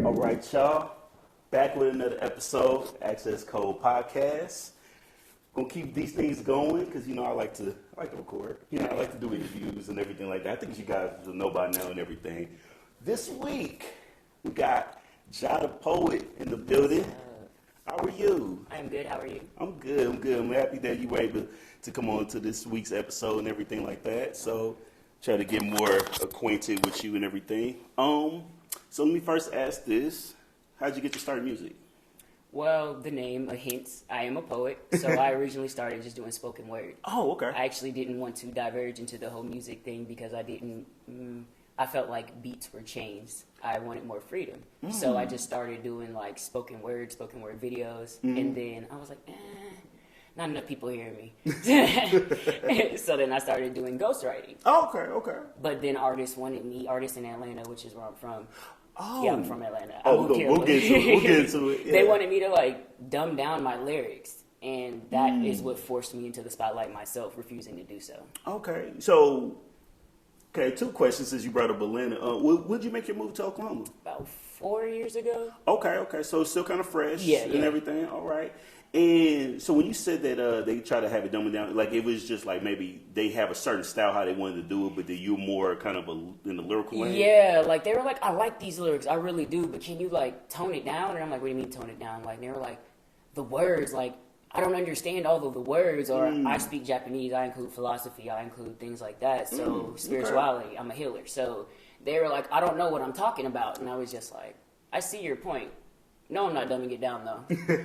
All right, y'all. Back with another episode, Access Code Podcast. Gonna keep these things going because I like to record. I like to do interviews and everything like that. I think you guys will know by now and everything. This week we got JahhThaPoet in the building. How are you? I'm good. How are you? I'm good. I'm happy that you were able to come on to this week's episode and everything like that. So try to get more acquainted with you and everything. So let me first ask this. How'd you get to start music? Well, the name hints I am a poet, so I originally started just doing spoken word. Oh, okay. I actually didn't want to diverge into the whole music thing because I felt like beats were chains. I wanted more freedom. So I just started doing like spoken word videos, and then I was like, not enough people hearing me. So then I started doing ghostwriting. Oh, okay. But then artists in Atlanta, which is where I'm from. Oh. Yeah, I'm from Atlanta. We'll get into it. Yeah. They wanted me to like dumb down my lyrics, and that is what forced me into the spotlight myself, refusing to do so. Okay, so two questions since you brought up Atlanta. When did you make your move to Oklahoma? About 4 years ago. Okay, so it's still kind of fresh and everything. All right. And so when you said that they try to have it dumbed down, like it was just like maybe they have a certain style how they wanted to do it, but then you're more kind of in the lyrical lane? Yeah, like they were like, I like these lyrics, I really do, but can you like tone it down? And I'm like, what do you mean tone it down? Like they were like, the words, like I don't understand all of the words, or I speak Japanese, I include philosophy, I include things like that. So spirituality, I'm a healer. So they were like, I don't know what I'm talking about. And I was just like, I see your point. No, I'm not dumbing it down though.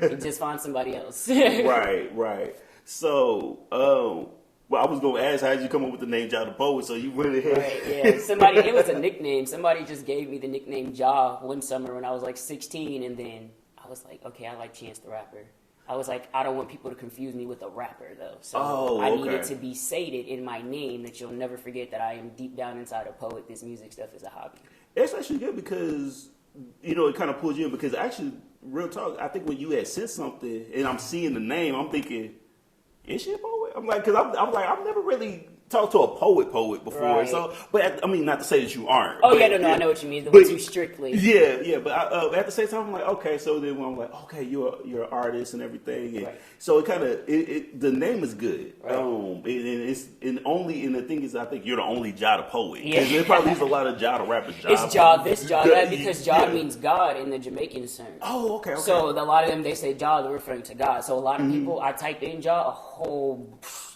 You just find somebody else. Right. So, well, I was gonna ask, how did you come up with the name JahhThaPoet? So you went ahead. Right, yeah. It was a nickname. Somebody just gave me the nickname Jahh one summer when I was like 16, and then I was like, okay, I like Chance the Rapper. I was like, I don't want people to confuse me with a rapper though. So I needed to be sated in my name that you'll never forget that I am deep down inside a poet. This music stuff is a hobby. It's actually good because it kind of pulls you in, because actually, real talk, I think when you had said something and I'm seeing the name, I'm thinking, is she a poet? I'm like, because I'm like, I've never really talked to a poet before. Right. So, but I mean, not to say that you aren't. Oh, yeah, no, I know what you mean. The ones you strictly. Yeah, but at the same time, I'm like, okay, so then when I'm like, okay, you're an artist and everything. And right. so it kind of, the name is good. Right. And the thing is, I think you're the only JahhThaPoet. Yeah. There probably is a lot of Jahh rappers. It's Jahh this, Jahh that, because Jahh means God in the Jamaican term. Oh, okay. So a lot of them, they say Jahh, they're referring to God. So a lot of people, I type in Jahh,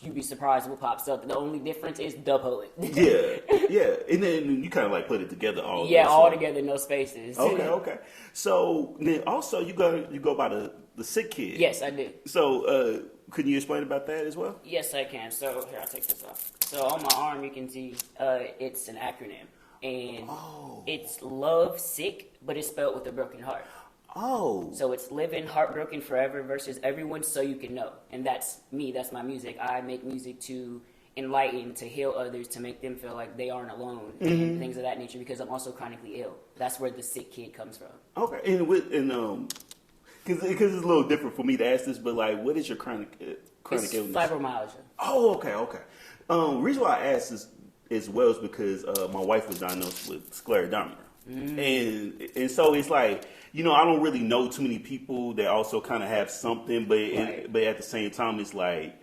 you'd be surprised what pops up. The only difference is the poet. yeah. And then you kind of like put it together all. Yeah, all together, no spaces. Okay. So then also you go by the Sick Kid. Yes, I do. So could you explain about that as well? Yes, I can. So here, I'll take this off. So on my arm, you can see it's an acronym, and it's love sick, but it's spelled with a broken heart. Oh. So it's living heartbroken forever versus everyone so you can know. And that's me, that's my music. I make music to enlighten, to heal others, to make them feel like they aren't alone, and things of that nature, because I'm also chronically ill. That's where the Sick Kid comes from. Okay. And because it's a little different for me to ask this, but like, what is your chronic illness? Fibromyalgia. Oh, okay. Reason why I asked this as well is because my wife was diagnosed with scleroderma. And so it's like, I don't really know too many people that also kind of have something, but at the same time, it's like,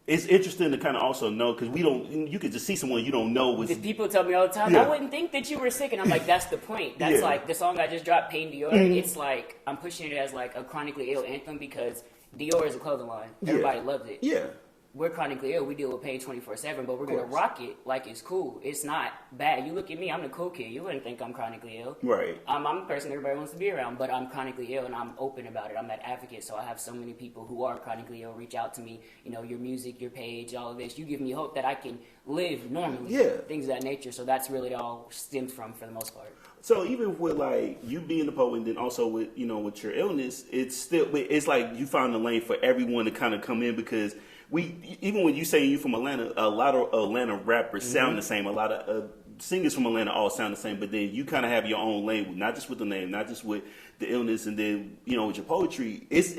it's interesting to kind of also know, because you could just see someone you don't know. People tell me all the time, I wouldn't think that you were sick. And I'm like, that's the point. That's like the song I just dropped, Pain Dior. It's like, I'm pushing it as like a chronically ill anthem because Dior is a clothing line. Everybody loves it. Yeah. We're chronically ill. We deal with pain 24/7, but we're going to rock it like it's cool. It's not bad. You look at me, I'm the cool kid. You wouldn't think I'm chronically ill. Right. I'm a person everybody wants to be around, but I'm chronically ill, and I'm open about it. I'm that advocate, so I have so many people who are chronically ill reach out to me. Your music, your page, all of this. You give me hope that I can live normally. Yeah. Things of that nature. So that's really all stems from, for the most part. So even with like you being the poet, and then also with with your illness, it's like you found a lane for everyone to kind of come in, because even when you say you from Atlanta, a lot of Atlanta rappers sound the same. A lot of singers from Atlanta all sound the same, but then you kind of have your own lane, not just with the name, not just with the illness, and then with your poetry. It's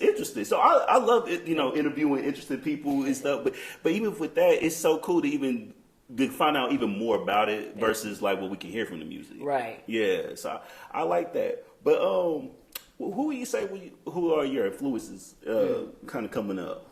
interesting. So I love it, interviewing interesting people and stuff. But even with that, it's so cool to even to find out even more about it versus like what we can hear from the music. Right. Yeah. So I like that. But who would you say who are your influences kind of coming up?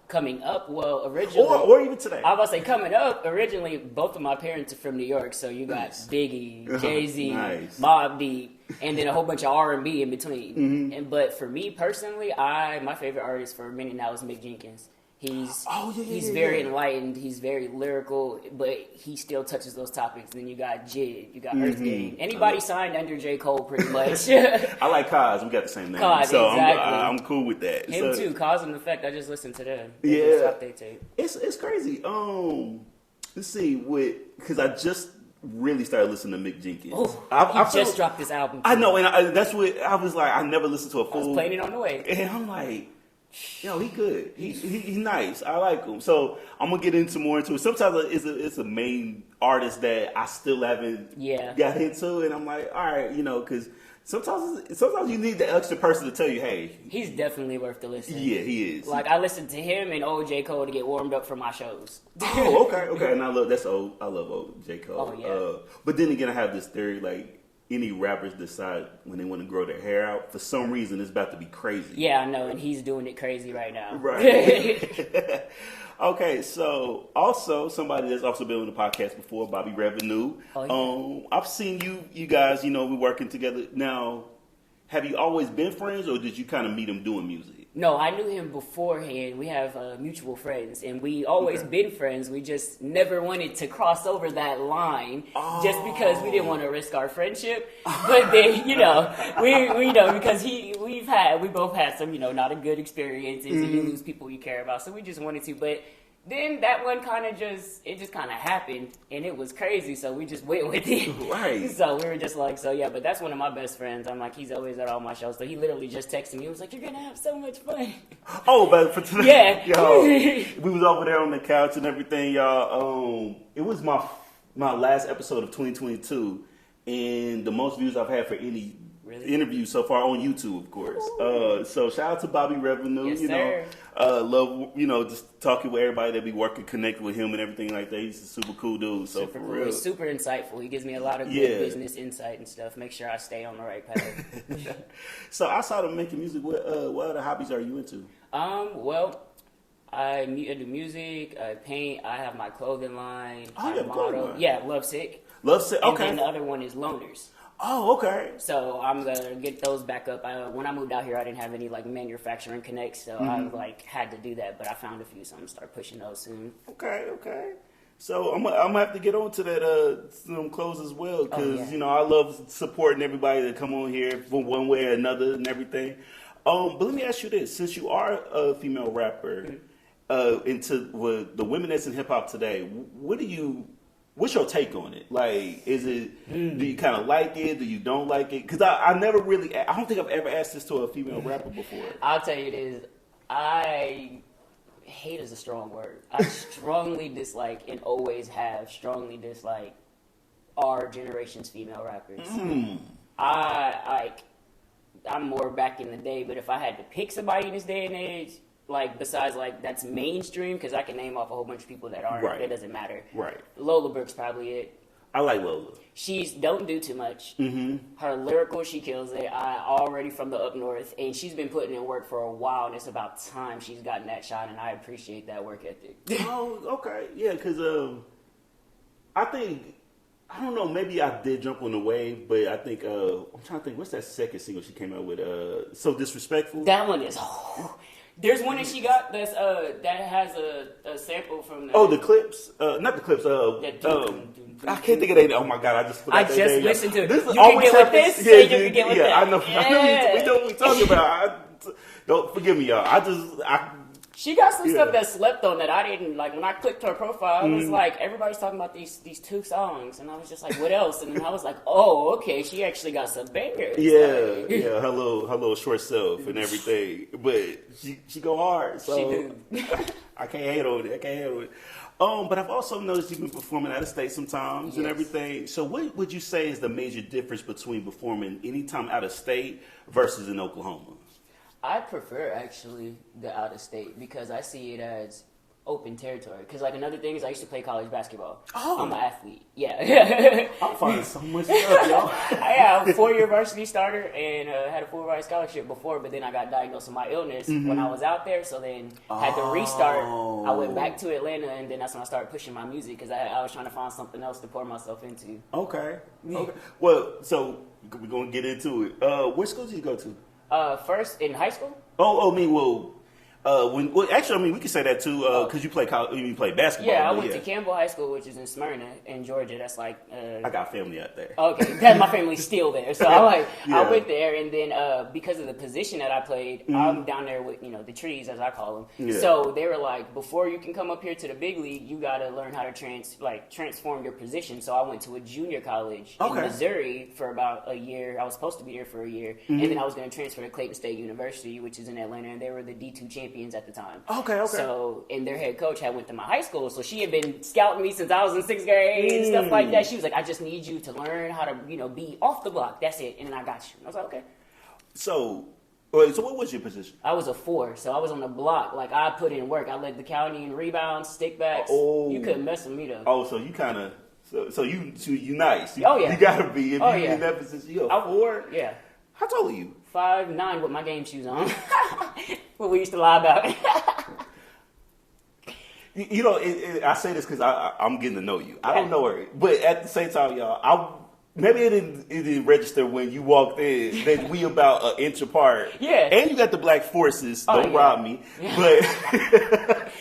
Coming up, well, originally, or even today. I was about to say coming up. Originally, both of my parents are from New York, so you got Biggie, Jay-Z, Mobb Deep, and then a whole bunch of R&B in between. But for me personally, my favorite artist for a minute now is Mick Jenkins. He's very enlightened. He's very lyrical, but he still touches those topics. Then you got Jid, you got Earth Gang. Anybody signed under J. Cole, pretty much. I like Cos. We got the same name, so exactly. I'm cool with that. Him too. Cause and Effect. I just listened to them. Yeah, it's crazy. Let's see, because I just really started listening to Mick Jenkins. I just dropped this album. I know, and that's what I was like. I never listened to a full. I was playing it on the way, and I'm like, yo, he good. He's nice. I like him. So I'm gonna get more into it. Sometimes it's a main artist that I still haven't got into, and I'm like, all right, because sometimes you need the extra person to tell you, hey, he's definitely worth the listen. Yeah, he is. Like I listened to him and old J. Cole to get warmed up for my shows. Oh, okay, and I love old J. Cole. Oh yeah. But then again, I have this theory like. Any rappers decide when they want to grow their hair out, for some reason it's about to be crazy. Yeah, I know, and he's doing it crazy right now. Right. Okay, so also somebody that's also been on the podcast before, Bobby Revenue. Oh, yeah. I've seen you guys, we're working together. Now, have you always been friends or did you kind of meet him doing music? No, I knew him beforehand. We have mutual friends, and we always been friends. We just never wanted to cross over that line just because we didn't want to risk our friendship. But then, we because we both had some, not a good experiences, and you lose people you care about. So we just wanted to, but then that one kind of happened, and it was crazy, so we just went with it. Right. So we were just like, but that's one of my best friends. I'm like, he's always at all my shows. So he literally just texted me. He was like, you're going to have so much fun. Oh, but for today, yeah. We was over there on the couch and everything, y'all. It was my last episode of 2022, and the most views I've had for any interview so far on YouTube, of course. So shout out to Bobby Revenue. Yes, sir. Love just talking with everybody that be working, connect with him and everything like that. He's a super cool dude. So super for cool. real, He's super insightful. He gives me a lot of good business insight and stuff. Make sure I stay on the right path. So outside of making music, what other hobbies are you into? Well, I do music. I paint. I have my clothing line. Oh, you have a clothing line? Yeah, Lovesick. Lovesick. Okay. And then the other one is Loners. Oh, okay. So I'm gonna get those back up. When I moved out here, I didn't have any manufacturing connects, so I had to do that. But I found a few, so I'm gonna start pushing those soon. Okay. So I'm gonna have to get on to that some clothes as well because I love supporting everybody that come on here from one way or another and everything. But let me ask you this: since you are a female rapper, into the women that's in hip hop today, what's your take on it? Like, is it, do you kind of like it? Do you don't like it? Because I never really, I don't think I've ever asked this to a female rapper before. I'll tell you this, hate is a strong word. I strongly dislike and always have strongly disliked our generation's female rappers. I'm more back in the day, but if I had to pick somebody in this day and age, besides that's mainstream, because I can name off a whole bunch of people that aren't. Right. It doesn't matter. Right. Lola Brooke's probably it. I like Lola. She's don't do too much. Her lyrical, she kills it. Already from the up north, and she's been putting in work for a while, and it's about time she's gotten that shot, and I appreciate that work ethic. Oh, okay. Yeah, because I don't know, maybe I did jump on the wave, but I think, I'm trying to think, what's that second single she came out with? So Disrespectful? That one is... There's one that she got that has a sample from. The clips, not the clips. I can't think of that. Oh my god! I just listened to it. You can get with this. Yeah, you can get with that. I know. We know what we're talking about. Don't forgive me, y'all. She got some stuff that slept on that I didn't like. When I clicked her profile, I was like, everybody's talking about these two songs, and I was just like, what else? And then I was like, oh, okay, she actually got some bangers. Yeah, her little short self and everything, but she go hard. So she do. I can't hate on it. But I've also noticed you've been performing out of state sometimes and everything. So what would you say is the major difference between performing anytime out of state versus in Oklahoma? I prefer actually the out of state because I see it as open territory. Because like another thing is I used to play college basketball. Oh. I'm an athlete. Yeah. I'm finding so much stuff, y'all. Yeah, I'm a 4-year varsity starter and had a full ride scholarship before, but then I got diagnosed with my illness when I was out there. So then had to restart. I went back to Atlanta, and then that's when I started pushing my music because I was trying to find something else to pour myself into. Okay. Well, so we're gonna get into it. What school did you go to? First in high school. Actually, I mean, we can say that too, because you play basketball. Yeah, I went to Campbell High School, which is in Smyrna, in Georgia. That's like. I got family out there. Okay, that's my family's still there, so I went there, and then because of the position that I played, I'm down there with the trees as I call them. Yeah. So they were like, before you can come up here to the big league, you got to learn how to transform your position. So I went to a junior college in Missouri for about a year. I was supposed to be there for a year, and then I was going to transfer to Clayton State University, which is in Atlanta, and they were the D2 champions at the time. Okay. So, and their head coach had went to my high school, so she had been scouting me since I was in 6th grade and stuff like that. She was like, I just need you to learn how to, be off the block. That's it. And then I got you. And I was like, okay. So what was your position? I was a 4, so I was on the block. Like, I put in work. I led the county in rebounds, stickbacks. Oh. You couldn't mess with me, though. Oh, so you kind of, so you nice. Oh, yeah. You got to be, if you're yeah. in that position. You're a 4? Yeah. How tall are you? 5'9" with my game shoes on. What we used to lie about. I say this because I'm getting to know you. I don't know her, but at the same time, y'all, maybe it didn't register when you walked in that we about an inch apart. Yeah. And you got the black forces. Don't rob me. Yeah. But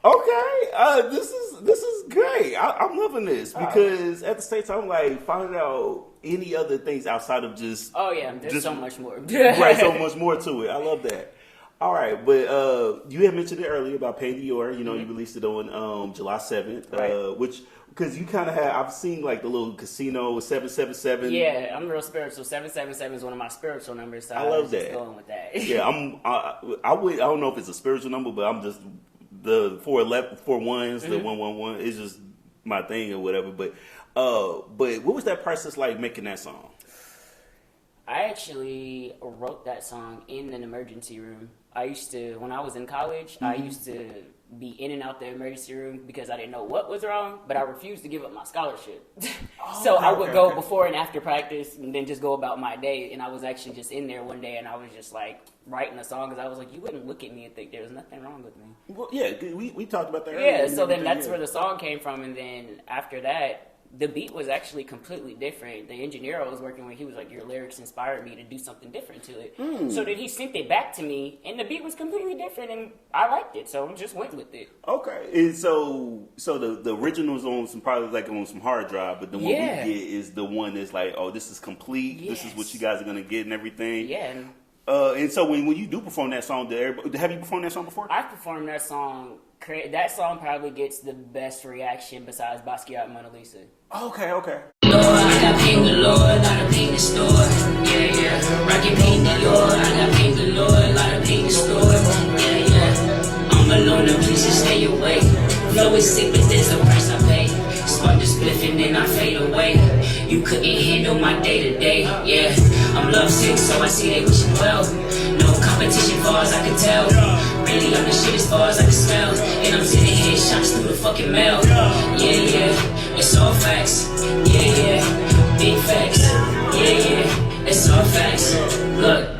okay, this is great. I'm loving this because at the same time, like finding out any other things outside of just there's so much more. Right, so much more to it. I love that. All right, but you had mentioned it earlier about Paying Dior. You released it on July 7th, right. Which because you kind of had, I've seen like the little casino 777. Yeah, I'm real spiritual. 777 is one of my spiritual numbers. So I love that. Just going with that. Yeah, I don't know if it's a spiritual number, but I'm just the 4 ones, the 111 is just my thing or whatever. But what was that process like making that song? I actually wrote that song in an emergency room. When I was in college, I used to be in and out the emergency room because I didn't know what was wrong, but I refused to give up my scholarship. I would go before and after practice and then just go about my day. And I was actually just in there one day and I was just like writing a song because I was like, you wouldn't look at me and think there was nothing wrong with me. Well, yeah, we talked about that earlier. Yeah, so then that's where the song came from. And then after that, the beat was actually completely different. The engineer I was working with, he was like, your lyrics inspired me to do something different to it. So then he sent it back to me, and the beat was completely different, and I liked it, so I just went with it. Okay, and so the original's on probably like on some hard drive, but the one we get is the one that's like, oh, this is complete. Yes. This is what you guys are gonna get and everything. Yeah. And so when you do perform that song, have you performed that song before? I've performed that song. That song probably gets the best reaction besides Basquiat and Mona Lisa. Okay. Lord, I got pink galore, lot of pink in store. Yeah. Rockin' pink Dior, I got pink galore, lot of pink in store. Yeah. I'm alone, no please just stay away. Flow is sick, but there's a price I pay. Spark the spliff and then I fade away. You couldn't handle my day to day. Yeah. I'm lovesick, so I see they wishing well. No competition far as I can tell. Really, I'm the shit as far as I can smell. And I'm sitting here shots through the fucking mail. Yeah. It's all facts. Yeah. Big facts. Yeah. It's all facts. Look.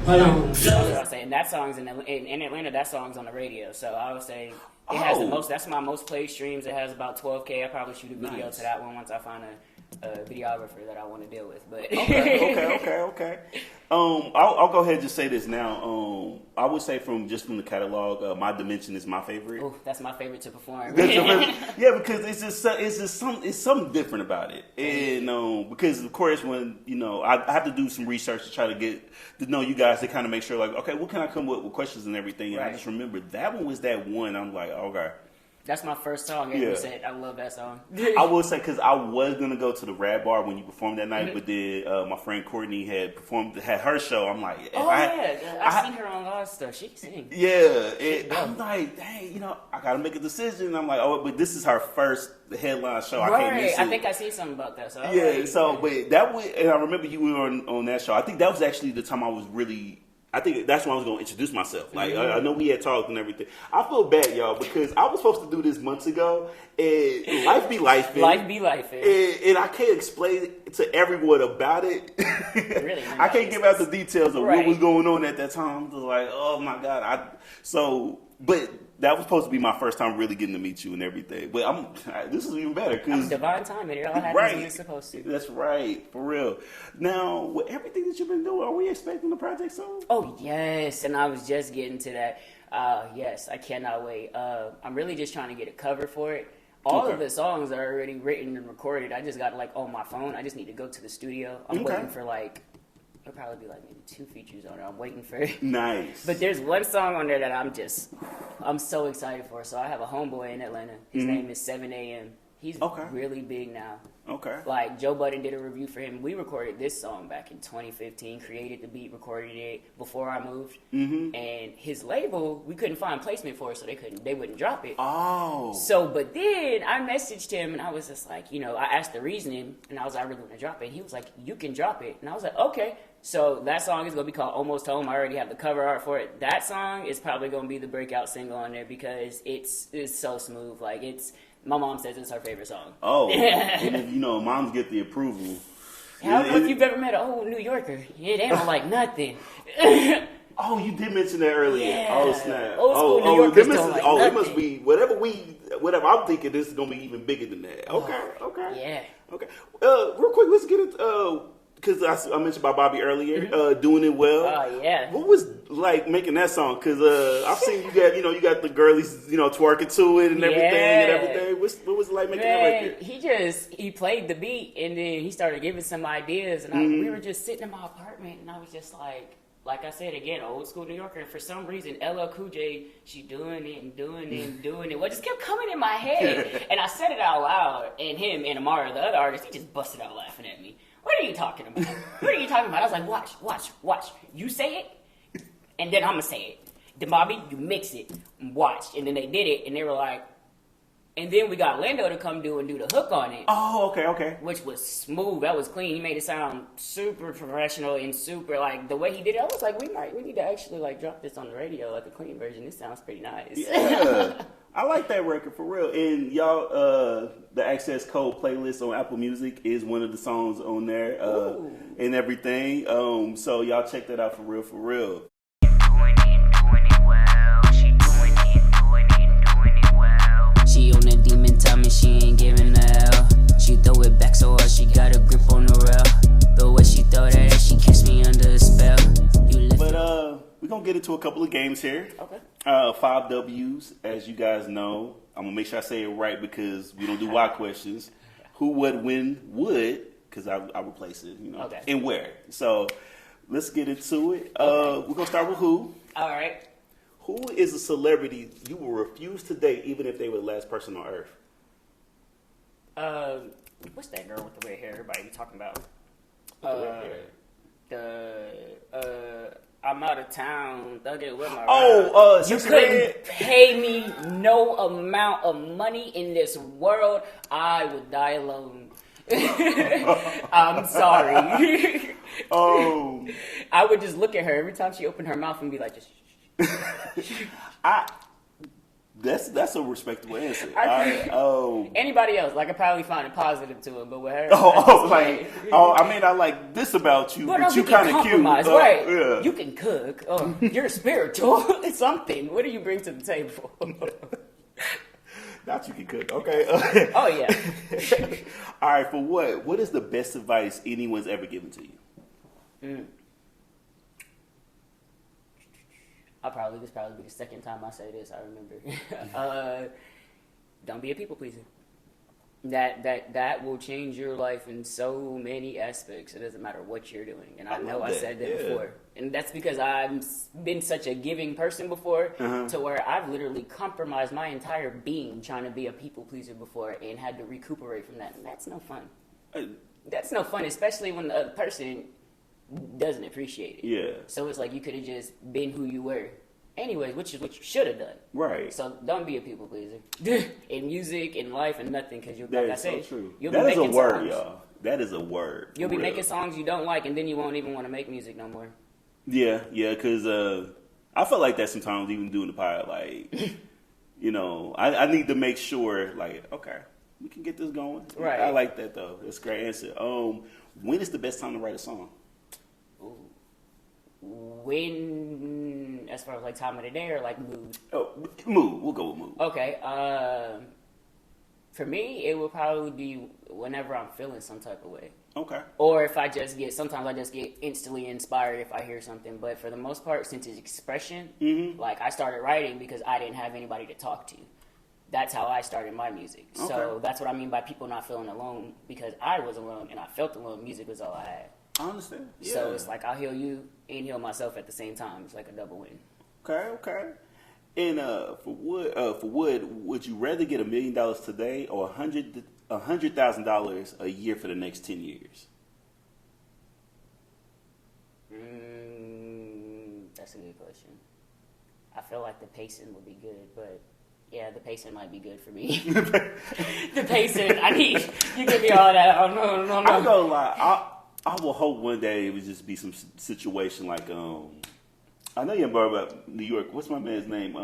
Hold on. I was saying that song's in Atlanta. That song's on the radio, so I would say it has the most. That's my most played streams. It has about 12K. I probably shoot a video to that one once I find a videographer that I want to deal with. But okay. I'll go ahead and just say this now. I would say from the catalog, My Dimension is my favorite. Oh, that's my favorite to perform. That's your favorite? Yeah, because it's something different about it, and because of course when I have to do some research to try to get to know you guys to kind of make sure like, okay, what can I come up with questions and everything, and I just remember that one was that one. I'm like, okay. That's my first song. Everyone said I love that song. I will say because I was gonna go to the Rad Bar when you performed that night, but then my friend Courtney had her show. I'm like, I've seen her on a lot of stuff. She can sing. Yeah, I'm like, dang, I gotta make a decision. I'm like, but this is her first headline show. Right. I can't miss it. I think I see something about that. So but that was, and I remember you were on that show. I think that was actually the time I was really I think that's when I was going to introduce myself. Like, I know we had talked and everything. I feel bad, y'all, because I was supposed to do this months ago, and life be life. Life be life. And I can't explain to everyone about it. Really, I can't give out the details of what was going on at that time. I was like, oh my God. But that was supposed to be my first time really getting to meet you and everything. But this is even better. Cause, divine timing. It all happens when it's supposed to. That's right. For real. Now, with everything that you've been doing, are we expecting the project soon? Oh, yes. And I was just getting to that. Yes, I cannot wait. I'm really just trying to get a cover for it. All of the songs are already written and recorded. I just got on my phone. I just need to go to the studio. I'm waiting for it'll probably be maybe 2 features on it. I'm waiting for it. Nice. But there's one song on there that I'm so excited for. So I have a homeboy in Atlanta. His name is 7 a.m. He's really big now. Okay. Like, Joe Budden did a review for him. We recorded this song back in 2015, created the beat, recorded it before I moved. Mm-hmm. And his label, we couldn't find placement for it, so they wouldn't drop it. Oh. So, but then I messaged him, and I was just like, I asked the reasoning, and I was like, I really want to drop it. And he was like, you can drop it. And I was like, okay. So that song is going to be called Almost Home. I already have the cover art for it. That song is probably going to be the breakout single on there because it's so smooth. Like, my mom says it's her favorite song. Oh, and if, moms get the approval. How if you've ever met an old New Yorker? Yeah, they don't like nothing. Oh, you did mention that earlier. Yeah. Oh, snap. Old school New Yorkers don't like nothing. It must be whatever I'm thinking. This is gonna be even bigger than that. Okay. Yeah. Okay. Real quick, let's get it. Because I mentioned about Bobby earlier, doing it well. Oh yeah. What was like making that song? Because I've seen you got the girlies, twerking to it and everything. What was it like making that record? He played the beat and then he started giving some ideas and we were just sitting in my apartment and I was just like I said again, old school New Yorker. And for some reason, LL Cool J, she doing it and doing it and doing it. Well, it just kept coming in my head, and I said it out loud. And him and Amara, the other artist, he just busted out laughing at me. What are you talking about? What are you talking about? I was like, watch. You say it, and then I'm gonna say it. Then Bobby, you mix it, and watch. And then they did it, and they were like. And then we got Lando to come do the hook on it. Oh, okay. Which was smooth. That was clean. He made it sound super professional and super, the way he did it. I was like, we need to actually, drop this on the radio, a clean version. This sounds pretty nice. Yeah. I like that record, for real. And y'all, the Access Code playlist on Apple Music is one of the songs on there and everything. So y'all check that out for real. She on that demon time and she ain't giving a hell. She throw it back so hard she got a grip on the rail. The way she throw that ass, she catch me under a spell. But we're gonna get into a couple of games here. Okay. 5 W's, as you guys know. I'm gonna make sure I say it right because we don't do why questions. Who, what, when, would, because I replace it, Okay. And where. So let's get into it. We're gonna start with who. All right. Who is a celebrity you will refuse to date even if they were the last person on earth? What's that girl with the red hair everybody be talking about? I'm out of town. You couldn't pay me no amount of money in this world. I would die alone. I'm sorry. I would just look at her every time she opened her mouth and be like, just. That's a respectable answer. Anybody else, I could probably find a positive to it, but with her, I like this about you, but you kind of cute, right? Yeah. You can cook. You're spiritual. Something. What do you bring to the table? Not you can cook. Okay. Oh yeah. All right. For what? What is the best advice anyone's ever given to you? This probably be the second time I say this. I remember. Don't be a people pleaser. That will change your life in so many aspects. It doesn't matter what you're doing. And I know I said that before. And that's because I've been such a giving person before to where I've literally compromised my entire being trying to be a people pleaser before and had to recuperate from that. And that's no fun. That's no fun, especially when the other person doesn't appreciate it. Yeah. So it's like you could have just been who you were. Anyways, which is what you should have done. Right. So don't be a people pleaser. In music, in life, and nothing, because you'll, like I said, so true. You'll that be is a making word, songs. y'all. That is a word. You'll be making songs you don't like, and then you won't even want to make music no more. Yeah, yeah, because I felt like that sometimes even doing the pod. Like, you know, I need to make sure, like, okay, we can get this going. Right. I like that though. That's a great answer. When is the best time to write a song? When, as far as like time of the day or like mood? Oh, mood. We'll go with mood. Okay. For me, it would probably be whenever I'm feeling some type of way. Okay. Or if I just get, sometimes I just get instantly inspired if I hear something. But for the most part, since it's expression, like I started writing because I didn't have anybody to talk to. That's how I started my music. Okay. So that's what I mean by people not feeling alone, because I was alone and I felt alone. Music was all I had. I understand. Yeah. So it's like I'll heal you and heal myself at the same time. It's like a double win. Okay, okay. And for Wood, would you rather get $1 million today or $100,000 a year for the next 10 years? That's a good question. I feel like the pacing would be good, but yeah, the pacing might be good for me. The pacing, you give me all that. Oh no, no, no. I'm gonna lie. I will hope one day it would just be some situation like I know you're about New York. What's my man's name?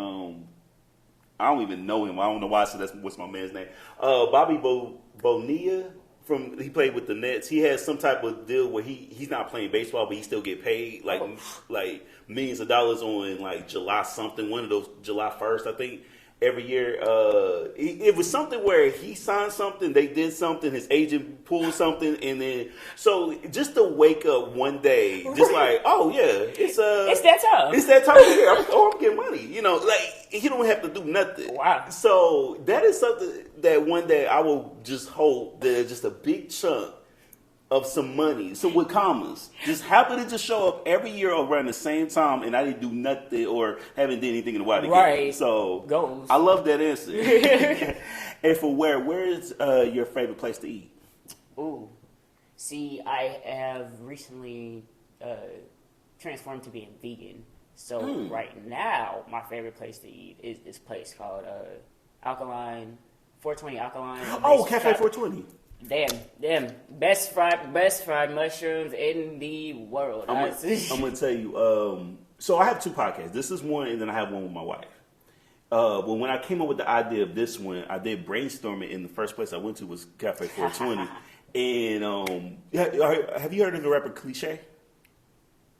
I don't even know him. I don't know why I said that's what's my man's name. Bobby Bonilla he played with the Nets. He has some type of deal where he's not playing baseball, but he still get paid like millions of dollars on like July something, one of those July 1st, I think. Every year, it was something where he signed something, they did something, his agent pulled something, and then so just to wake up one day, just like, oh yeah, it's that time. It's that time of year. I'm getting money. You know, like he don't have to do nothing. Wow. So that is something that one day I will just hope that just a big chunk of some money. So with commas, just happen to just show up every year around the same time, and I didn't do nothing or haven't did anything in a while. Right. So goals. I love that answer. And for where is your favorite place to eat? Ooh, see, I have recently transformed to being vegan. So right now, my favorite place to eat is this place called Alkaline 420 Alkaline. Oh, Cafe 420. Damn, best fried mushrooms in the world. I'm gonna tell you. So I have two podcasts. This is one, and then I have one with my wife. But when I came up with the idea of this one, I did brainstorm it. And the first place I went to was Cafe 420. And have you heard of the rapper Cliche?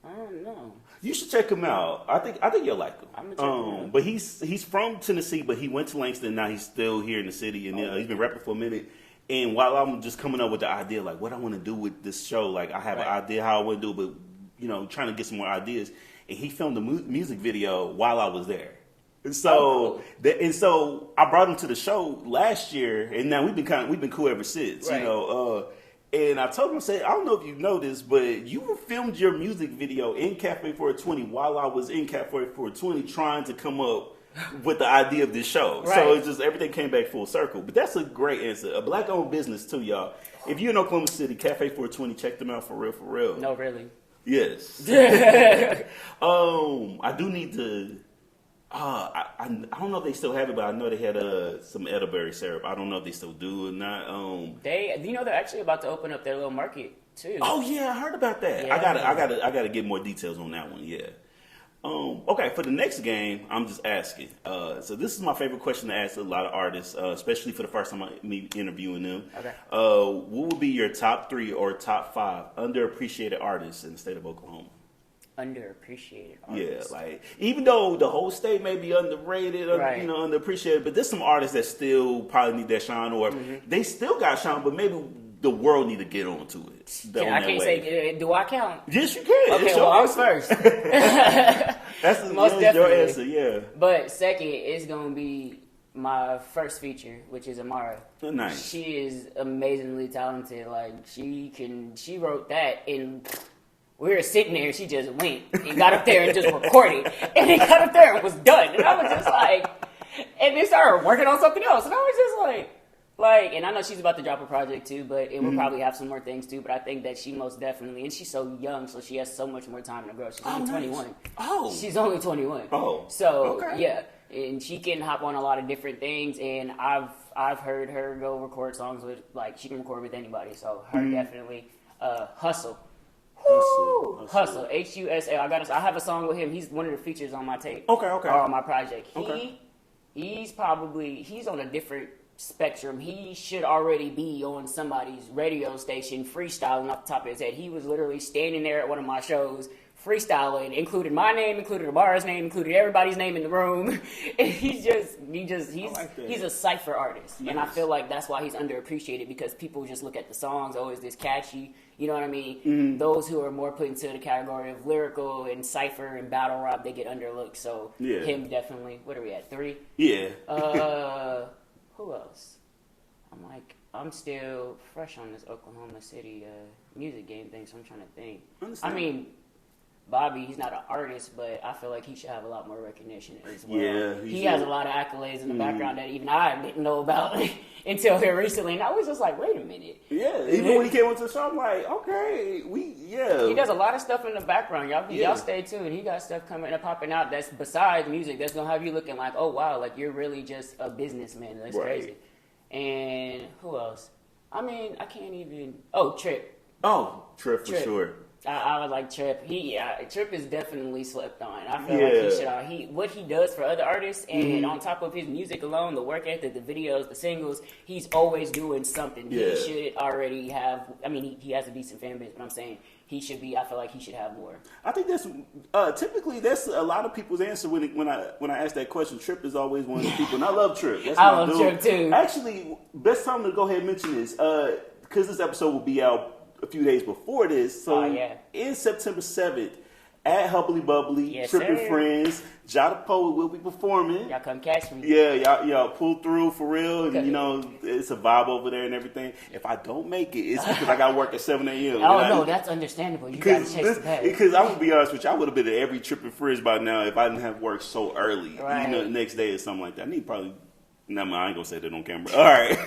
I don't know. You should check him out. I think you'll like him. I'm gonna check him out. But he's from Tennessee, but he went to Langston. Now he's still here in the city, and he's been rapping for a minute. And while I'm just coming up with the idea, like what I want to do with this show, like I have an idea how I want to do it, but trying to get some more ideas. And he filmed a music video while I was there. And so, so I brought him to the show last year, and now we've been cool ever since. Right. And I told him, I said, I don't know if you know this, but you filmed your music video in Cafe 420 while I was in Cafe 420 trying to come up with the idea of this show. Right. So it's just everything came back full circle. But that's a great answer. A black-owned business too, y'all. If you're in Oklahoma City, Cafe 420, check them out for real, for real. No, really. Yes. I do need to. I don't know if they still have it, but I know they had some elderberry syrup. I don't know if they still do or not. They're actually about to open up their little market too. Oh yeah, I heard about that. Yeah. I gotta get more details on that one. Yeah. Okay, for the next game, I'm just asking. So this is my favorite question to ask a lot of artists, especially for the first time me interviewing them. Okay. What would be your top 3 or top 5 underappreciated artists in the state of Oklahoma? Underappreciated artists. Yeah, like even though the whole state may be underrated, Right. Underappreciated, but there's some artists that still probably need that shine, or they still got shine, but maybe the world need to get onto it. I can't say. Do I count? Yes, you can. Okay, It's your well, I was answer. first. That's Most your definitely. answer. Yeah. But second is gonna be my first feature, which is Amara. Nice. She is amazingly talented. Like she wrote that, and we were sitting there. She just went and got up there and just recorded, and then got up there and was done. And I was just like, and then started working on something else, and I was just like, and I know she's about to drop a project too, but it will probably have some more things too. But I think that she most definitely, and she's so young, so she has so much more time to grow. She's only 21. Oh. She's only 21. Oh. So Okay. yeah, and she can hop on a lot of different things. And I've heard her go record songs with, like, she can record with anybody. So her definitely. Hustle. Hustle, Hustle. I have a song with him. He's one of the features on my tape. Okay. Or on my project. Okay. He's on a different spectrum. He should already be on somebody's radio station freestyling off the top of his head. He was literally standing there at one of my shows freestyling, included my name, included Amara's name, included everybody's name in the room. And he's a cipher artist. Nice. And I feel like that's why he's underappreciated, because people just look at the songs, oh, is this catchy? You know what I mean? Mm-hmm. Those who are more put into the category of lyrical and cipher and battle rap, they get underlooked. So him definitely. What are we at? 3? Yeah. Who else? I'm still fresh on this Oklahoma City music game thing, so I'm trying to think. I mean, Bobby, he's not an artist, but I feel like he should have a lot more recognition as well. Yeah, he has a lot of accolades in the background that even I didn't know about until here recently, and I was just like, wait a minute. Yeah, even when he came onto the show, I'm like, okay, He does a lot of stuff in the background. Y'all stay tuned. He got stuff coming and popping out that's besides music. That's gonna have you looking like, oh wow, like you're really just a businessman. That's crazy. And who else? I mean, I can't even. Oh, Trip. Oh, Trip for sure. I would like Trip. Trip is definitely slept on. I feel like he should. What he does for other artists, and on top of his music alone, the work ethic, the videos, the singles, he's always doing something. Yeah. He should already have. I mean, he has a decent fan base, but I'm saying he should be. I feel like he should have more. I think that's typically that's a lot of people's answer when I ask that question. Trip is always one of the people, and I love Trip. That's I love Trip too. Actually, best time to go ahead and mention this because this episode will be out a few days before this. So in September 7th at Hubbly Bubbly, Trippin' Friends, JahhThaPoet will be performing. Y'all come catch me. Yeah, y'all pull through for real. And it's a vibe over there and everything. If I don't make it, it's because I got work at 7 a.m. Oh, no, that's understandable. You got to chase the bag. Because I'm going to be honest with you, I would have been at every Trippin' Friends by now if I didn't have work so early. Right. The next day or something like that. I need probably... No, I ain't going to say that on camera. All right.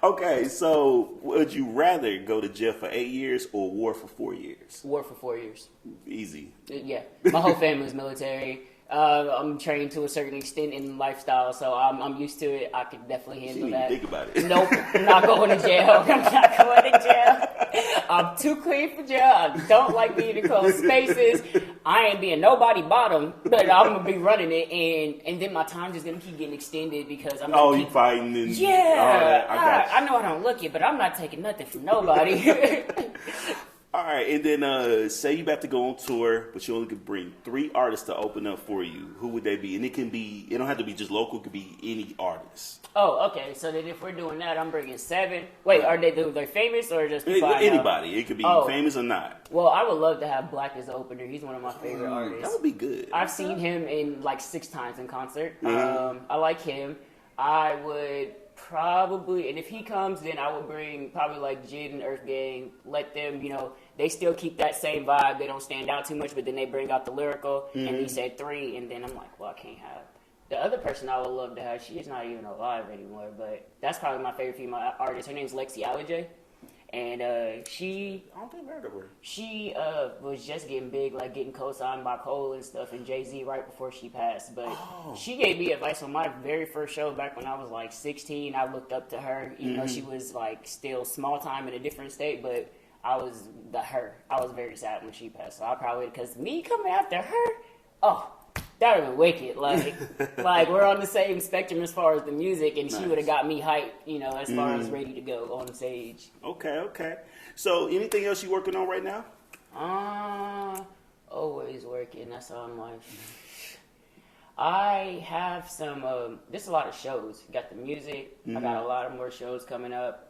Okay, so would you rather go to jail for 8 years or war for 4 years? War for 4 years. Easy. Yeah. My whole family's military. I'm trained to a certain extent in lifestyle, so I'm used to it. I could definitely handle that. Think about it. Nope. I'm not going to jail. I'm not going to jail. I'm too clean for jail. I don't like being in closed spaces. I ain't being nobody bottom, but I'm going to be running it, and then my time's just going to keep getting extended because I'm you fighting and all that. I know I don't look it, but I'm not taking nothing from nobody. All right, and then say you about to go on tour, but you only could bring 3 artists to open up for you. Who would they be? And it don't have to be just local. It could be any artist. Oh, okay. So then if we're doing that, I'm bringing 7. Wait, are they famous or just people anybody? It could be famous or not. Well, I would love to have Black as the opener. He's one of my favorite artists. That would be good. I've seen him in like 6 times in concert. I like him. I would probably, and if he comes, then I would bring probably like Jid and Earth Gang. Let them, they still keep that same vibe. They don't stand out too much, but then they bring out the lyrical. And he said 3, and then I'm like, well, I can't have. The other person I would love to have, she is not even alive anymore, but that's probably my favorite female artist. Her name's Lexi Allijay. And she, I don't think I've heard of her. She was just getting big, like getting co-signed by Cole and stuff, and Jay-Z right before she passed. But she gave me advice on my very first show back when I was like 16. I looked up to her, even though she was like still small time in a different state. But I was I was very sad when she passed. So I probably, because me coming after her, that would have been wicked. Like we're on the same spectrum as far as the music, and she would have got me hyped, as far as ready to go on stage. Okay. So anything else you working on right now? Always working. That's all I'm like. I have some, there's a lot of shows. Got the music. I got a lot of more shows coming up.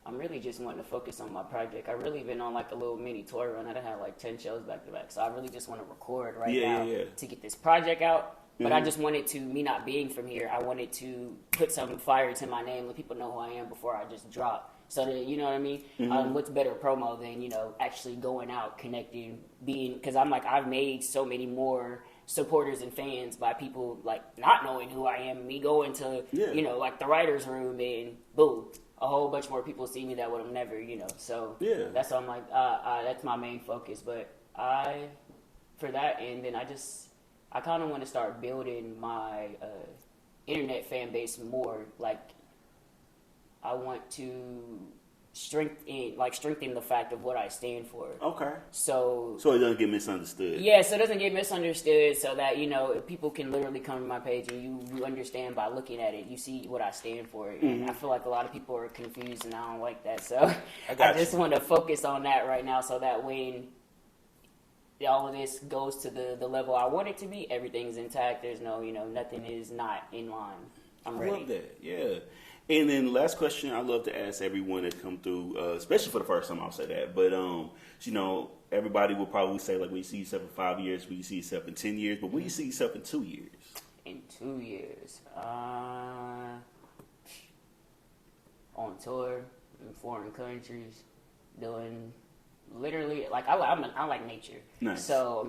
I'm really just wanting to focus on my project. I've really been on like a little mini tour run. I done had like 10 shows back to back. So I really just want to record now to get this project out. But I just wanted to, me not being from here, I wanted to put some fire to my name, let people know who I am before I just drop. So that, you know what I mean? What's better promo than, actually going out, connecting, because I'm like, I've made so many more supporters and fans by people like not knowing who I am, me going to, like the writer's room and boom. A whole bunch more people see me that would have never, So that's why I'm like, that's my main focus. But for that, and then I kind of want to start building my internet fan base more. Like, I want to strengthen the fact of what I stand for. Okay. So it doesn't get misunderstood. yeah, so it doesn't get misunderstood, so that people can literally come to my page and you understand by looking at it. You see what I stand for, and I feel like a lot of people are confused, and I don't like that. So I just want to focus on that right now, so that when all of this goes to the level I want it to be, everything's intact. There's no, nothing is not in line. I'm ready. I love that. Yeah. And then last question I love to ask everyone that come through, especially for the first time, I'll say that. But, everybody will probably say, like, when you see yourself in 5 years, when you see yourself in 10 years, but when you see yourself in 2 years? In 2 years, on tour in foreign countries, doing literally, like, I like nature. Nice. So,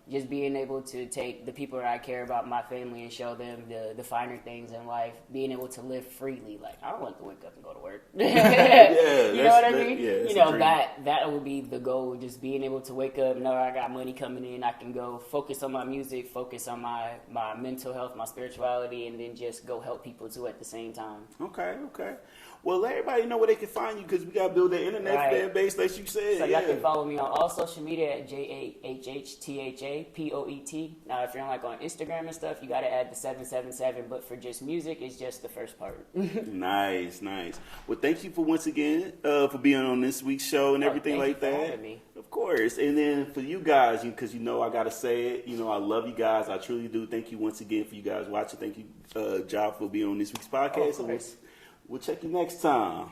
just being able to take the people that I care about, my family, and show them the finer things in life, being able to live freely. Like, I don't want to wake up and go to work. Yeah, you know what I mean? Yeah, that would be the goal, just being able to wake up, know I got money coming in, I can go focus on my music, focus on my mental health, my spirituality, and then just go help people too at the same time. Okay. Well, let everybody know where they can find you, because we got to build that internet fan base, like you said. So y'all can follow me on all social media at JahhThaPoet. Now, if you're on Instagram and stuff, you got to add the 777. But for just music, it's just the first part. Nice. Well, thank you once again for being on this week's show and everything like that. Thank you for having me. Of course. And then for you guys, because I got to say it, I love you guys. I truly do. Thank you once again for you guys watching. Thank you, Jahh, for being on this week's podcast. Of course. We'll check you next time.